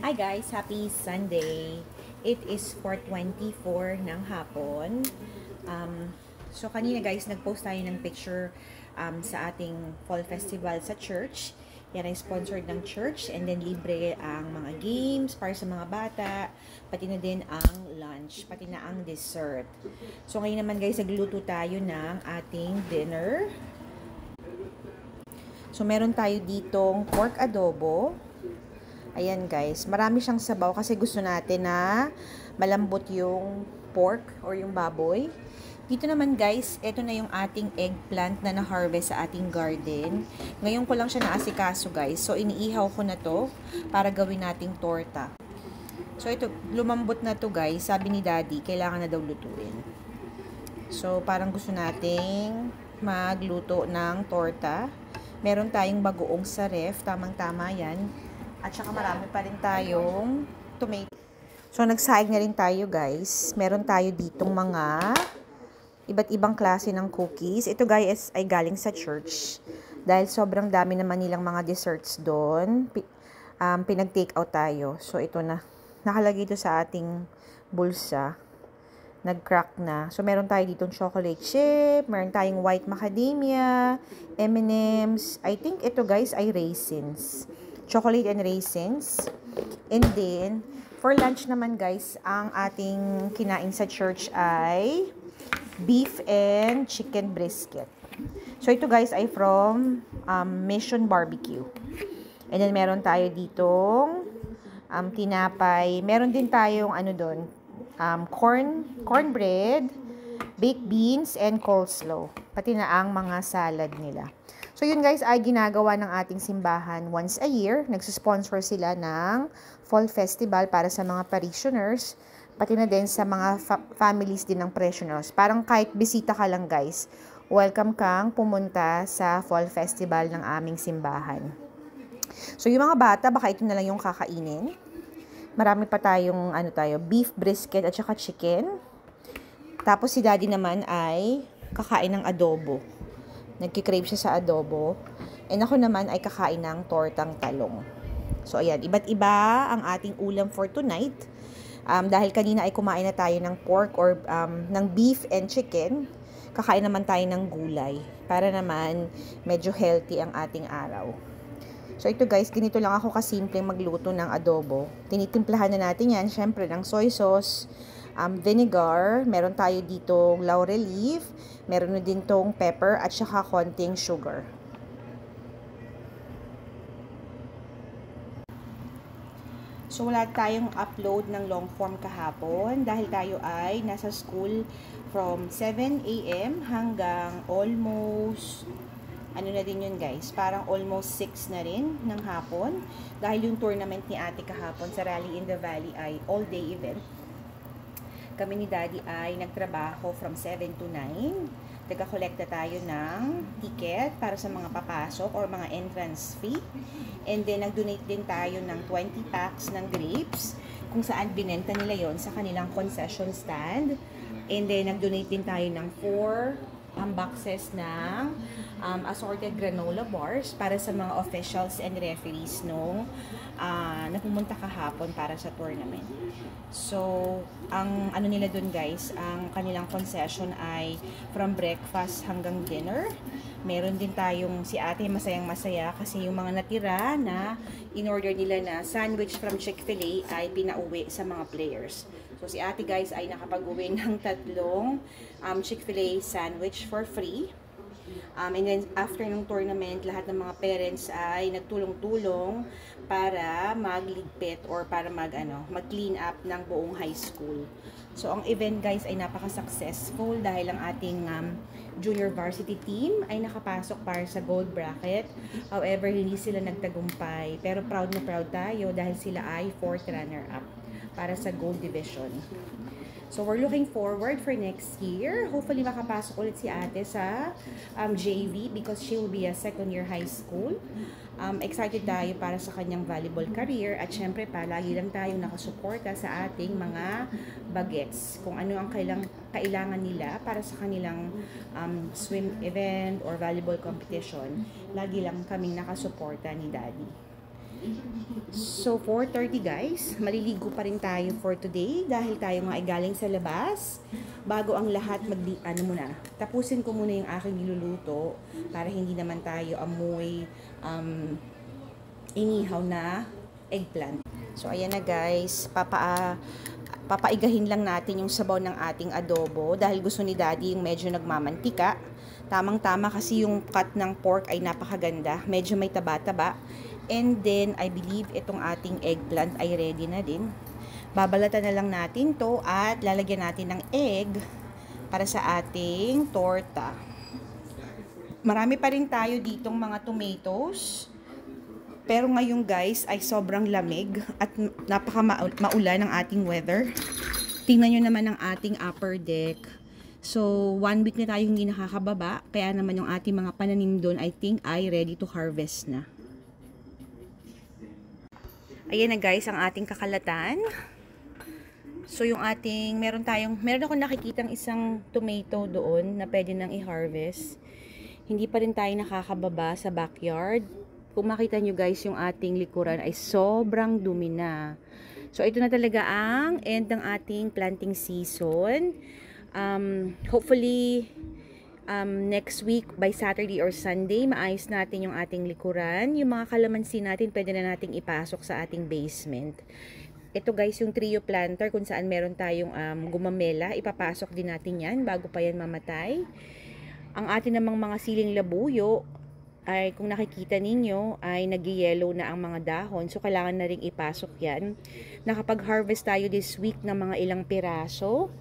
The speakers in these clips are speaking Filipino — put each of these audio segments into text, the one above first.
Hi guys! Happy Sunday! It is 4:24 ng hapon. So kanina guys, nag-post tayo ng picture sa ating fall festival sa church. Yan ay sponsored ng church and then libre ang mga games para sa mga bata, pati na din ang lunch, pati na ang dessert. So ngayon naman guys, nagluto tayo ng ating dinner. So meron tayo ditong pork adobo. Ayan guys, marami siyang sabaw kasi gusto natin na malambot yung pork or yung baboy. Dito naman guys, ito na yung ating eggplant na na-harvest sa ating garden. Ngayon ko lang siya naasikaso guys. So iniihaw ko na to para gawin nating torta. So ito, lumambot na to guys. Sabi ni Daddy, kailangan na daw lutuin. So parang gusto nating magluto ng torta. Meron tayong bagoong sa ref, tamang-tama yan. At saka marami pa rin tayong tomato. So, nagsaing na rin tayo, guys. Meron tayo ditong mga iba't ibang klase ng cookies. Ito, guys, ay galing sa church. Dahil sobrang dami naman nilang mga desserts doon. Pinag-take out tayo. So, ito na. Nakalagay ito sa ating bulsa. Nag-crack na. So, meron tayo ditong chocolate chip. Meron tayong white macadamia. M&M's. I think ito, guys, ay raisins. Chocolate and raisins. And then, for lunch naman guys, ang ating kinain sa church ay beef and chicken brisket. So, ito guys ay from Mission Barbecue. And then, meron tayo ditong tinapay. Meron din tayong cornbread, baked beans, and coleslaw. Pati na ang mga salad nila. So, yun guys ay ginagawa ng ating simbahan once a year. Nagsusponsor sila ng fall festival para sa mga parishioners, pati na din sa mga families din ng parishioners. Parang kahit bisita ka lang guys, welcome kang pumunta sa fall festival ng aming simbahan. So, yung mga bata, baka ito na lang yung kakainin. Marami pa tayong beef brisket at saka chicken. Tapos si Daddy naman ay kakain ng adobo. Nagkikrave siya sa adobo. And ako naman ay kakain ng tortang talong. So, ayan. Iba't iba ang ating ulam for tonight. Dahil kanina ay kumain na tayo ng pork or ng beef and chicken, kakain naman tayo ng gulay. Para naman medyo healthy ang ating araw. So, ito guys, ganito lang ako kasimple magluto ng adobo. Tinitimplahan na natin yan, syempre, ng soy sauce, vinegar, meron tayo ditong laurel leaf, meron na din tong pepper at saka konting sugar. So, wala tayong upload ng long form kahapon dahil tayo ay nasa school from 7 a.m. hanggang almost na din yun guys, parang almost 6 na rin ng hapon dahil yung tournament ni ate kahapon sa Rally in the Valley ay all day event. Kami ni Daddy ay nagtrabaho from 7 to 9. Nagka-collecta tayo ng ticket para sa mga papasok or mga entrance fee. And then, nag-donate din tayo ng 20 packs ng grapes kung saan binenta nila yon sa kanilang concession stand. And then, nag-donate din tayo ng 4 boxes ng assorted granola bars para sa mga officials and referees na pumunta kahapon para sa tournament. So, ang nila dun guys, ang kanilang concession ay from breakfast hanggang dinner. Meron din tayong si ate masayang-masaya kasi yung mga natira na in-order nila na sandwich from Chick-fil-A ay pinauwi sa mga players. So, si ate guys ay nakapag-uwi ng 3 Chick-fil-A sandwich for free. And then, after ng tournament, lahat ng mga parents ay nagtulong-tulong para magligpit or para mag-clean up ng buong high school. So, ang event guys ay napaka-successful dahil ang ating junior varsity team ay nakapasok para sa gold bracket. However, hindi sila nagtagumpay. Pero proud na proud tayo dahil sila ay 4th runner-up para sa gold division. So, we're looking forward for next year. Hopefully, makapasok ulit si ate sa JV because she will be a second-year high school. Excited tayo para sa kanyang volleyball career at syempre pa, lagi lang tayong nakasuporta sa ating mga bagets. Kung ano ang kailangan nila para sa kanilang swim event or volleyball competition, lagi lang kaming nakasuporta ni Daddy. So 4:30 guys, maliligo pa rin tayo for today dahil tayo nga ay galing sa labas. Bago ang lahat tapusin ko muna yung aking niluluto para hindi naman tayo amoy inihaw na eggplant. So ayan na guys, papaigahin lang natin yung sabaw ng ating adobo dahil gusto ni Daddy yung medyo nagmamantika. Tamang-tama kasi yung cut ng pork ay napakaganda, medyo may taba-taba. And then, I believe itong ating eggplant ay ready na din. Babalatan na lang natin to at lalagyan natin ng egg para sa ating torta. Marami pa rin tayo ditong mga tomatoes. Pero ngayon guys ay sobrang lamig at napaka-maulan ng ating weather. Tingnan nyo naman ang ating upper deck. So, 1 week na tayo hindi nakakababa. Kaya naman yung ating mga pananim doon I think ay ready to harvest na. Ayan na guys, ang ating kakalatan. So yung ating, meron akong nakikitang isang tomato doon na pwede nang i-harvest. Hindi pa rin tayo nakakababa sa backyard. Kung makita nyo guys, yung ating likuran ay sobrang dumi na. So ito na talaga ang end ng ating planting season. Hopefully, next week by Saturday or Sunday maayos natin yung ating likuran. Yung mga kalamansi natin pwede na nating ipasok sa ating basement. Ito guys yung trio planter kung saan meron tayong gumamela, ipapasok din natin yan bago pa yan mamatay. Ang atin namang mga siling labuyo ay kung nakikita ninyo ay nag-yellow na ang mga dahon, so kailangan na ring ipasok yan. Nakapag-harvest tayo this week ng mga ilang piraso.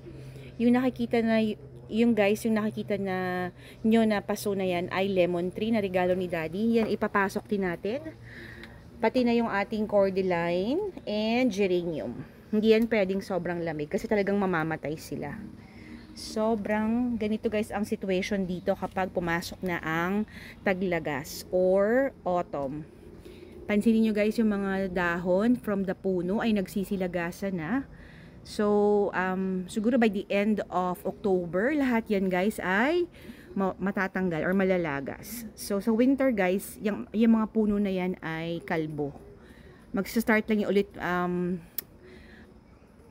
Yung nakikita na yung guys, yung nakikita na nyo na paso na yan ay lemon tree na regalo ni Daddy. Yan ipapasok din natin. Pati na yung ating cordyline and geranium. Hindi yan pwedeng sobrang lamig kasi talagang mamamatay sila. Sobrang ganito guys ang situation dito kapag pumasok na ang taglagas or autumn. Pansinin nyo guys yung mga dahon from the puno ay nagsisilagasan na. So, siguro by the end of October, lahat yan guys ay matatanggal or malalagas. So, sa winter guys, yung mga puno na yan ay kalbo. Magsa-start lang yung ulit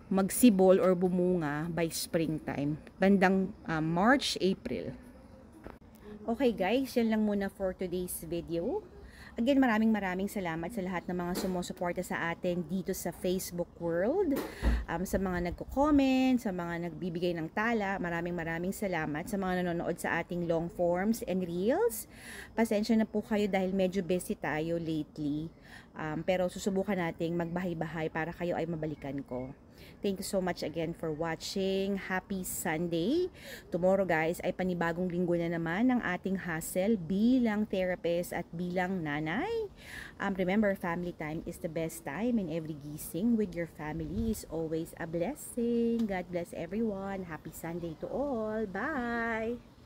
magsibol or bumunga by springtime. Bandang March, April. Okay guys, yan lang muna for today's video. Again, maraming salamat sa lahat ng mga sumusuporta sa atin dito sa Facebook world. Sa mga nagko-comment, sa mga nagbibigay ng tala, maraming salamat sa mga nanonood sa ating long forms and reels. Pasensya na po kayo dahil medyo busy tayo lately. Pero susubukan nating magbahay-bahay para kayo ay mabalikan ko. Thank you so much again for watching. Happy Sunday. Tomorrow guys ay panibagong linggo na naman ng ating hustle bilang therapist at bilang nanay. Remember, family time is the best time and every gising with your family is always a blessing. God bless everyone. Happy Sunday to all. Bye!